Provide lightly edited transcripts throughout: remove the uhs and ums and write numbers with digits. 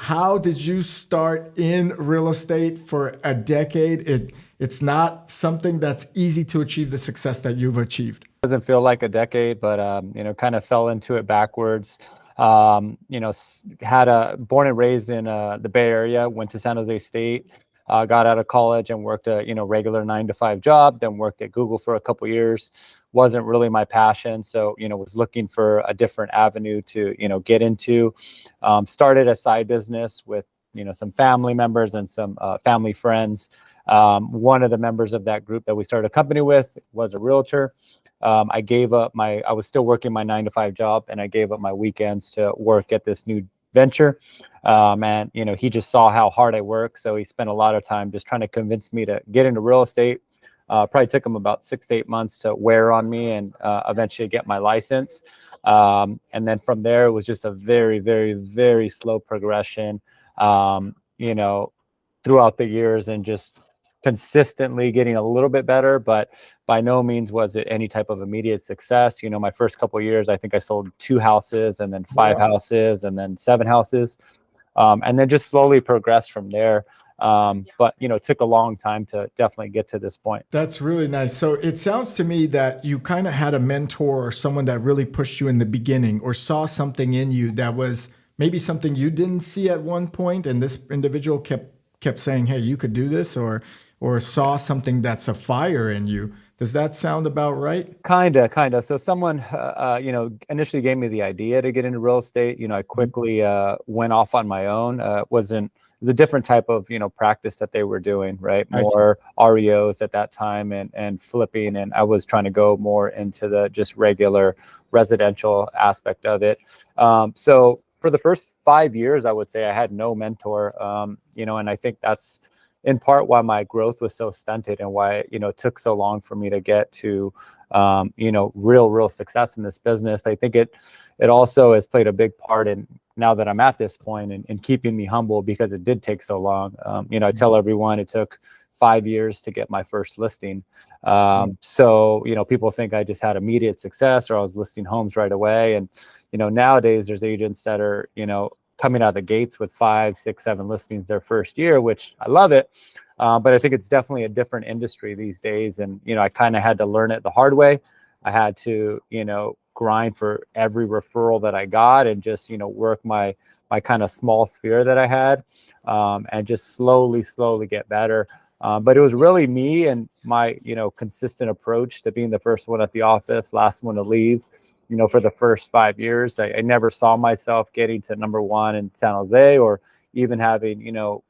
how did you start in real estate for a decade? It's not something that's easy to achieve the success that you've achieved. Doesn't feel like a decade, but kind of fell into it backwards. Born and raised in the Bay Area, went to San Jose State, got out of college and worked a regular 9 to 5 job, then worked at Google for a couple years. Wasn't really my passion, so was looking for a different avenue to get into. Started a side business with some family members and some family friends. One of the members of that group that we started a company with was a realtor. I was still working my 9 to 5 job, and I gave up my weekends to work at this new venture. And he just saw how hard I work. So he spent a lot of time just trying to convince me to get into real estate. Probably took him about 6 to 8 months to wear on me and eventually get my license. And then from there, it was just a very, very, very slow progression, throughout the years, and just consistently getting a little bit better, but by no means was it any type of immediate success. My first couple of years, I think I sold 2 houses, and then 5 houses, and then 7 houses, and then just slowly progressed from there. But it took a long time to definitely get to this point. That's really nice. So it sounds to me that you kind of had a mentor or someone that really pushed you in the beginning, or saw something in you that was maybe something you didn't see at one point, and this individual kept saying, hey, you could do this, or saw something that's a fire in you. Does that sound about right? Kinda. So someone, initially gave me the idea to get into real estate. I quickly went off on my own. It was a different type of, practice that they were doing, right? More REOs at that time and flipping. And I was trying to go more into the just regular residential aspect of it. So for the first 5 years, I would say I had no mentor, and I think that's in part why my growth was so stunted, and why it took so long for me to get to real success in this business. I think it also has played a big part in, now that I'm at this point, in keeping me humble, because it did take so long. I tell everyone it took 5 years to get my first listing. So people think I just had immediate success, or I was listing homes right away. And nowadays there's agents that are coming out of the gates with 5, 6, 7 listings their first year, which I love it. But I think it's definitely a different industry these days. And, I kind of had to learn it the hard way. I had to, grind for every referral that I got, and just, work my kind of small sphere that I had, and just slowly get better. But it was really me and my, consistent approach to being the first one at the office, last one to leave. For the first 5 years, I never saw myself getting to number 1 in San Jose, or even having,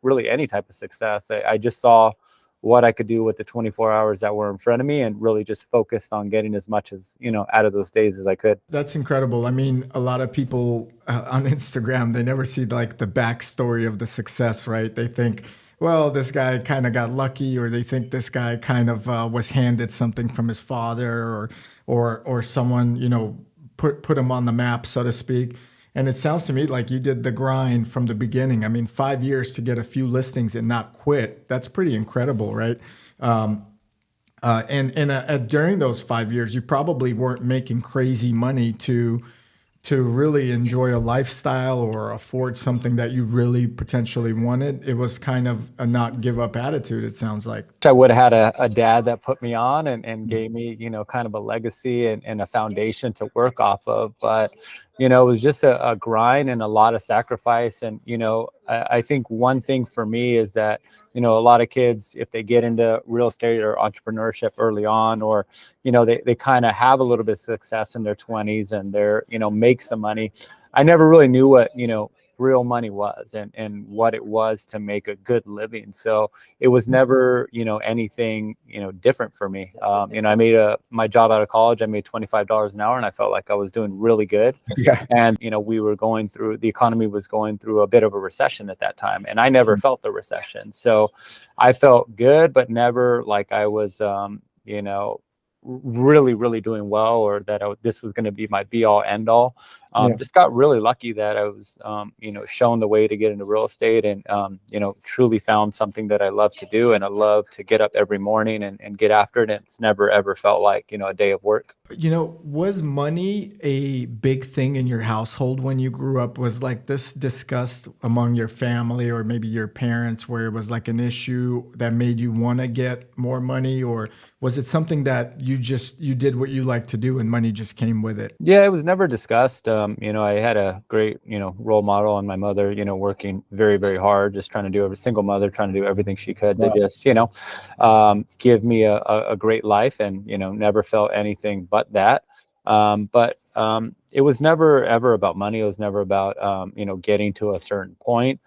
really any type of success. I just saw what I could do with the 24 hours that were in front of me, and really just focused on getting as much as, out of those days as I could. That's incredible. I mean, a lot of people on Instagram, they never see like the backstory of the success, right? They think, well, this guy kind of got lucky, or they think this guy kind of was handed something from his father, or someone, put him on the map, so to speak. And it sounds to me like you did the grind from the beginning. I mean, 5 years to get a few listings and not quit. That's pretty incredible, right? And during those 5 years, you probably weren't making crazy money to really enjoy a lifestyle or afford something that you really potentially wanted. It was kind of a not give up attitude, it sounds like. I would have had a dad that put me on and gave me, kind of a legacy and a foundation to work off of. But, it was just a grind and a lot of sacrifice. And, I think one thing for me is that, a lot of kids, if they get into real estate or entrepreneurship early on, or, they kind of have a little bit of success in their 20s, and they're, make some money. I never really knew what, real money was, and what it was to make a good living. So it was never, anything, different for me. I made my job out of college, I made $25 an hour, and I felt like I was doing really good. Yeah. And, the economy was going through a bit of a recession at that time, and I never felt the recession. So I felt good, but never like I was, really doing well, or that this was going to be my be all end all. Yeah. just got really lucky that I was, shown the way to get into real estate, and, truly found something that I love to do. And I love to get up every morning and get after it. And it's never, ever felt like, a day of work. Was money a big thing in your household when you grew up? Was like this discussed among your family or maybe your parents, where it was like an issue that made you want to get more money? Or was it something that you did what you like to do and money just came with it? Yeah, it was never discussed. I had a great, role model in my mother, working very, very hard, just trying to do every single mother, trying to do everything she could to just, give me a great life, and, never felt anything but that. But it was never ever about money. It was never about, getting to a certain point.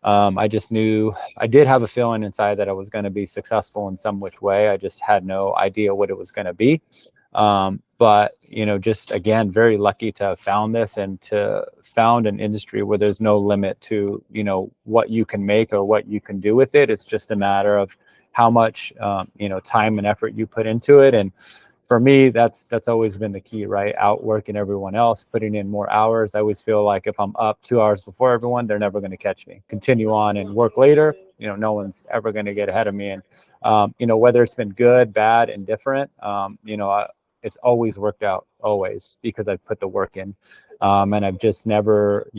I just knew I did have a feeling inside that I was going to be successful in some which way. I just had no idea what it was going to be. But just again, very lucky to have found this and to found an industry where there's no limit to, what you can make or what you can do with it. It's just a matter of how much, time and effort you put into it. And for me, that's always been the key, right? Outworking everyone else, putting in more hours. I always feel like if I'm up 2 hours before everyone, they're never going to catch me. Continue on and work later. No one's ever going to get ahead of me. And, whether it's been good, bad, indifferent, it's always worked out, always, because I've put the work in. And I've just never,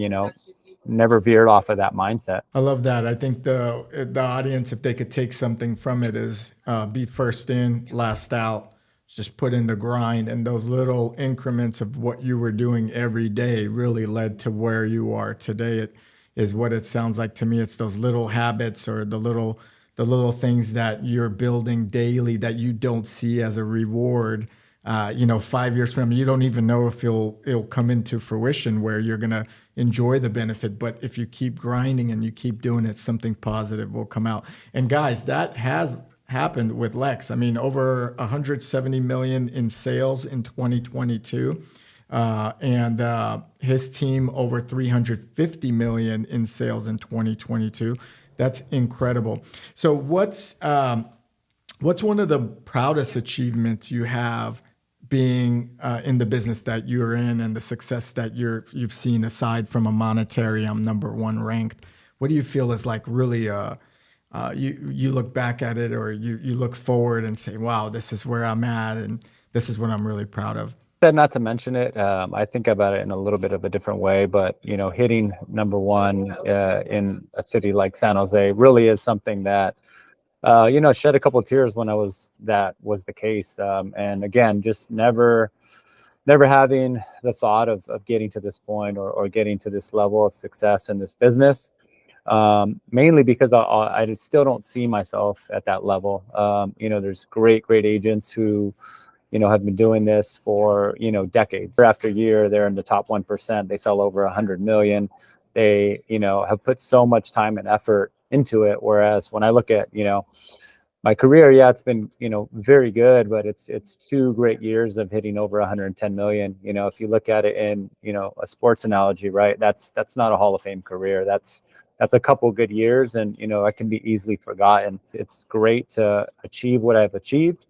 never veered off of that mindset. I love that. I think the audience, if they could take something from it, is be first in, last out. Just put in the grind, and those little increments of what you were doing every day really led to where you are today. It is what it sounds like to me. It's those little habits or the little things that you're building daily that you don't see as a reward. 5 years from now, you don't even know if it'll come into fruition where you're gonna enjoy the benefit. But if you keep grinding and you keep doing it, something positive will come out. And guys, that has happened with Lex. I mean, over 170 million in sales in 2022, and his team over 350 million in sales in 2022. That's incredible. So, what's one of the proudest achievements you have being in the business that you're in, and the success that you've seen, aside from a monetary, I'm number one ranked? What do you feel is like really you look back at it, or you look forward and say, wow, this is where I'm at, and this is what I'm really proud of? Said not to mention it. I think about it in a little bit of a different way, but hitting number one in a city like San Jose really is something that shed a couple of tears when that was the case. And again, just never having the thought of getting to this point, or getting to this level of success in this business. Mainly because I just still don't see myself at that level. There's great agents who, have been doing this for, decades. Year after year, they're in the top 1%. They sell over 100 million. They, have put so much time and effort into it. Whereas when I look at, my career, yeah, it's been, very good, but it's 2 great years of hitting over 110 million. If you look at it in, a sports analogy, right? That's not a Hall of Fame career. That's a couple good years, and, it can be easily forgotten. It's great to achieve what I've achieved.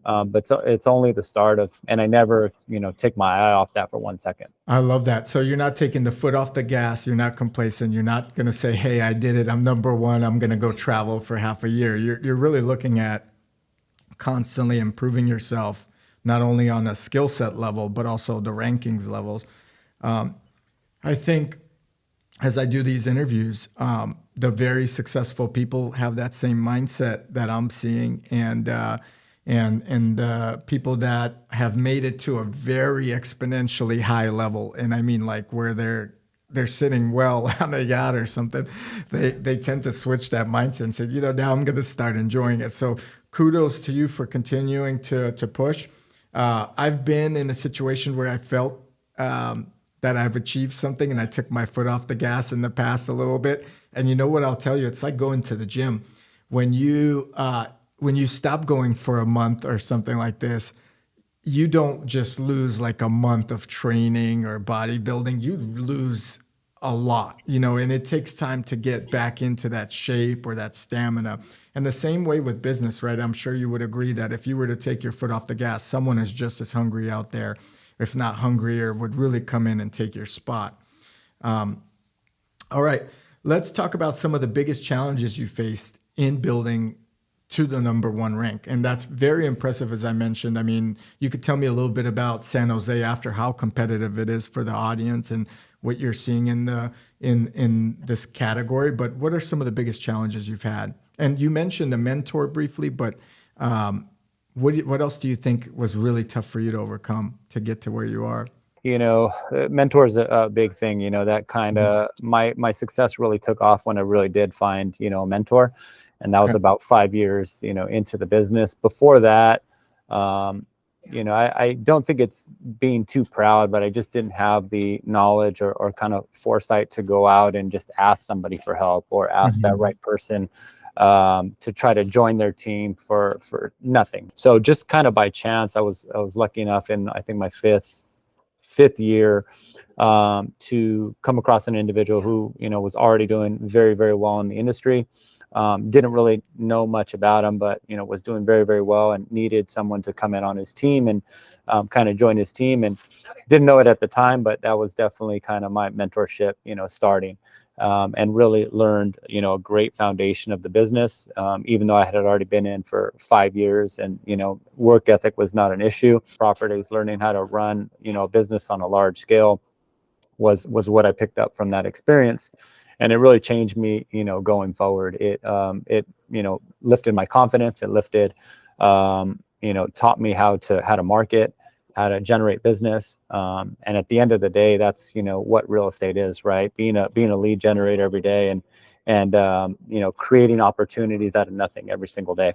But it's only the start of, and I never, take my eye off that for 1 second. I love that. So you're not taking the foot off the gas. You're not complacent. You're not going to say, hey, I did it. I'm number one. I'm going to go travel for half a year. You're really looking at constantly improving yourself, not only on a skill set level, but also the rankings levels. I think as I do these interviews, the very successful people have that same mindset that I'm seeing, and people that have made it to a very exponentially high level, and I mean like where they're sitting well on a yacht or something, they tend to switch that mindset and say, now I'm going to start enjoying it. So kudos to you for continuing to push. I've been in a situation where I felt that I've achieved something and I took my foot off the gas in the past a little bit. And you know what I'll tell you? It's like going to the gym. When you stop going for a month or something like this, you don't just lose like a month of training or bodybuilding. You lose a lot, and it takes time to get back into that shape or that stamina. And the same way with business, right? I'm sure you would agree that if you were to take your foot off the gas, someone is just as hungry out there. if not hungrier, would really come in and take your spot. All right, let's talk about some of the biggest challenges you faced in building to the number one rank. And that's very impressive, as I mentioned. I mean, you could tell me a little bit about San Jose after, how competitive it is for the audience and what you're seeing in this category. But what are some of the biggest challenges you've had? And you mentioned a mentor briefly, but what else do you think was really tough for you to overcome to get to where you are? Mentor is a big thing. That kind of my success really took off when I really did find a mentor, and that was about 5 years into the business. Before that, I don't think it's being too proud, but I just didn't have the knowledge or kind of foresight to go out and just ask somebody for help, or ask that right person to try to join their team for nothing. So just kind of by chance, I was lucky enough in, I think, my fifth year to come across an individual who was already doing very, very well in the industry. Didn't really know much about him, but was doing very, very well and needed someone to come in on his team and kind of join his team. And didn't know it at the time, but that was definitely kind of my mentorship starting. And really learned a great foundation of the business, even though I had already been in for 5 years, and work ethic was not an issue. Properties, learning how to run a business on a large scale was what I picked up from that experience, and it really changed me going forward. It lifted my confidence. It lifted taught me how to market, how to generate business. And at the end of the day, that's, what real estate is, right? Being a lead generator every day, and creating opportunities out of nothing every single day.